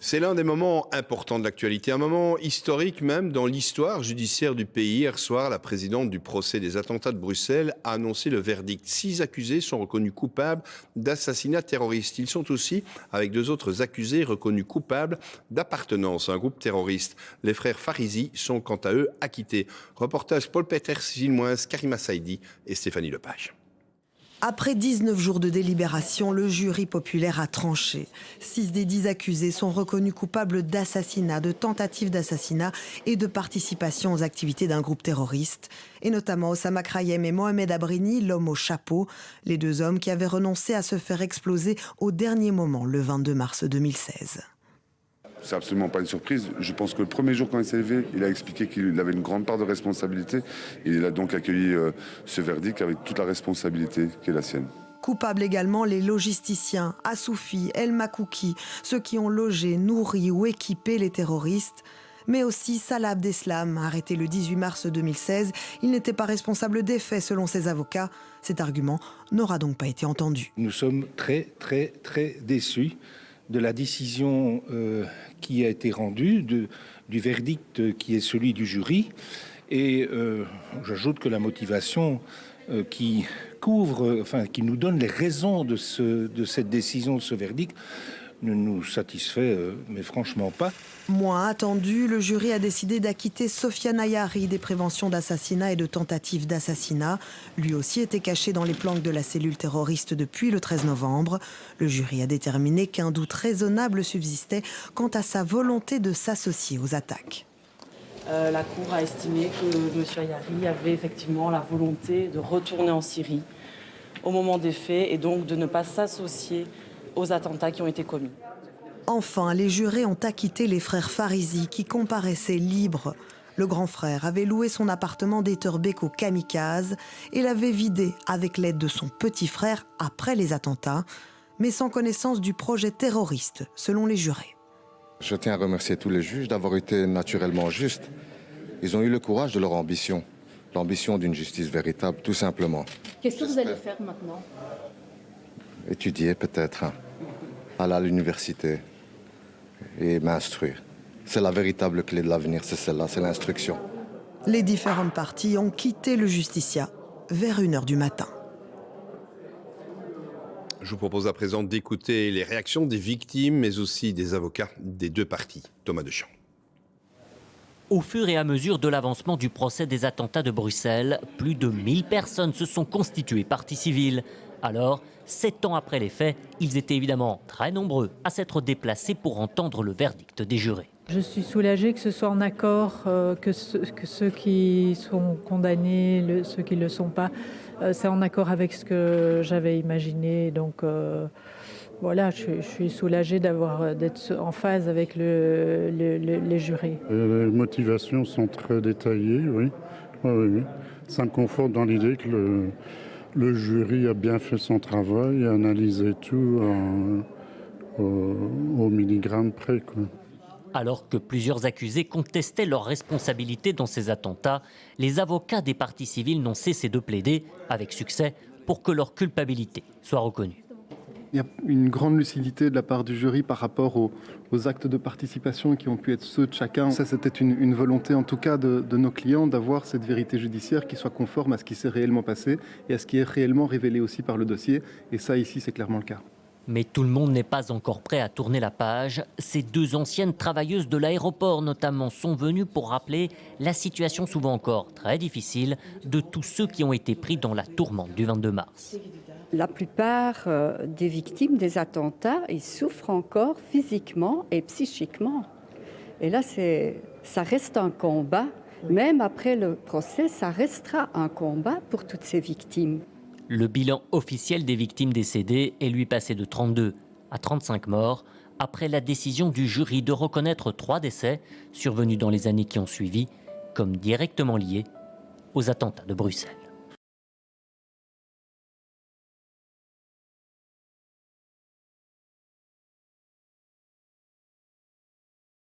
C'est l'un des moments importants de l'actualité, un moment historique même dans l'histoire judiciaire du pays. Hier soir, la présidente du procès des attentats de Bruxelles a annoncé le verdict. 6 accusés sont reconnus coupables d'assassinat terroriste. Ils sont aussi, avec 2 autres accusés, reconnus coupables d'appartenance à un groupe terroriste. Les frères Farizi sont quant à eux acquittés. Reportage Paul Peters, Gilles Karima Saïdi et Stéphanie Lepage. Après 19 jours de délibération, le jury populaire a tranché. 6 des 10 accusés sont reconnus coupables d'assassinat, de tentative d'assassinat et de participation aux activités d'un groupe terroriste. Et notamment Oussama Krayem et Mohamed Abrini, l'homme au chapeau, les 2 hommes qui avaient renoncé à se faire exploser au dernier moment, le 22 mars 2016. C'est absolument pas une surprise. Je pense que le premier jour quand il s'est levé, il a expliqué qu'il avait une grande part de responsabilité. Et il a donc accueilli ce verdict avec toute la responsabilité qui est la sienne. Coupables également les logisticiens, Assoufi, El Makouki, ceux qui ont logé, nourri ou équipé les terroristes. Mais aussi Salah Abdeslam, arrêté le 18 mars 2016. Il n'était pas responsable des faits selon ses avocats. Cet argument n'aura donc pas été entendu. Nous sommes très déçus de la décision qui a été rendue, du verdict qui est celui du jury. Et j'ajoute que la motivation qui nous donne les raisons de cette décision, de ce verdict, ne nous satisfait, mais franchement pas. Moins attendu, le jury a décidé d'acquitter Sofiane Ayari des préventions d'assassinat et de tentatives d'assassinat. Lui aussi était caché dans les planques de la cellule terroriste depuis le 13 novembre. Le jury a déterminé qu'un doute raisonnable subsistait quant à sa volonté de s'associer aux attaques. La Cour a estimé que M. Ayari avait effectivement la volonté de retourner en Syrie au moment des faits et donc de ne pas s'associer aux attentats qui ont été commis. Enfin, les jurés ont acquitté les frères Farizi qui comparaissaient libres. Le grand frère avait loué son appartement d'Etterbeek au Kamikaze et l'avait vidé avec l'aide de son petit frère après les attentats, mais sans connaissance du projet terroriste, selon les jurés. Je tiens à remercier tous les juges d'avoir été naturellement justes. Ils ont eu le courage de leur ambition, l'ambition d'une justice véritable, tout simplement. Qu'est-ce que vous allez faire maintenant ? Étudier peut-être, aller à l'université et m'instruire. C'est la véritable clé de l'avenir, c'est celle-là, c'est l'instruction. Les différentes parties ont quitté le justiciat vers 1h du matin. Je vous propose à présent d'écouter les réactions des victimes, mais aussi des avocats des 2 parties. Thomas Deschamps. Au fur et à mesure de l'avancement du procès des attentats de Bruxelles, plus de 1000 personnes se sont constituées partie civile. Alors, 7 ans après les faits, ils étaient évidemment très nombreux à s'être déplacés pour entendre le verdict des jurés. Je suis soulagée que ce soit en accord, que ceux qui sont condamnés, ceux qui ne le sont pas, c'est en accord avec ce que j'avais imaginé. Donc voilà, je suis soulagée d'être en phase avec les jurés. Les motivations sont très détaillées, oui. Oui. Ça me conforte dans l'idée que le jury a bien fait son travail et analysé tout au milligramme près, quoi. Alors que plusieurs accusés contestaient leur responsabilité dans ces attentats, les avocats des parties civiles n'ont cessé de plaider, avec succès, pour que leur culpabilité soit reconnue. Il y a une grande lucidité de la part du jury par rapport aux actes de participation qui ont pu être ceux de chacun. Ça, c'était une volonté, en tout cas, de nos clients, d'avoir cette vérité judiciaire qui soit conforme à ce qui s'est réellement passé et à ce qui est réellement révélé aussi par le dossier. Et ça, ici, c'est clairement le cas. Mais tout le monde n'est pas encore prêt à tourner la page. Ces 2 anciennes travailleuses de l'aéroport, notamment, sont venues pour rappeler la situation souvent encore très difficile de tous ceux qui ont été pris dans la tourmente du 22 mars. La plupart des victimes des attentats, ils souffrent encore physiquement et psychiquement. Et là, ça reste un combat. Même après le procès, ça restera un combat pour toutes ces victimes. Le bilan officiel des victimes décédées est lui passé de 32 à 35 morts, après la décision du jury de reconnaître 3 décès survenus dans les années qui ont suivi comme directement liés aux attentats de Bruxelles.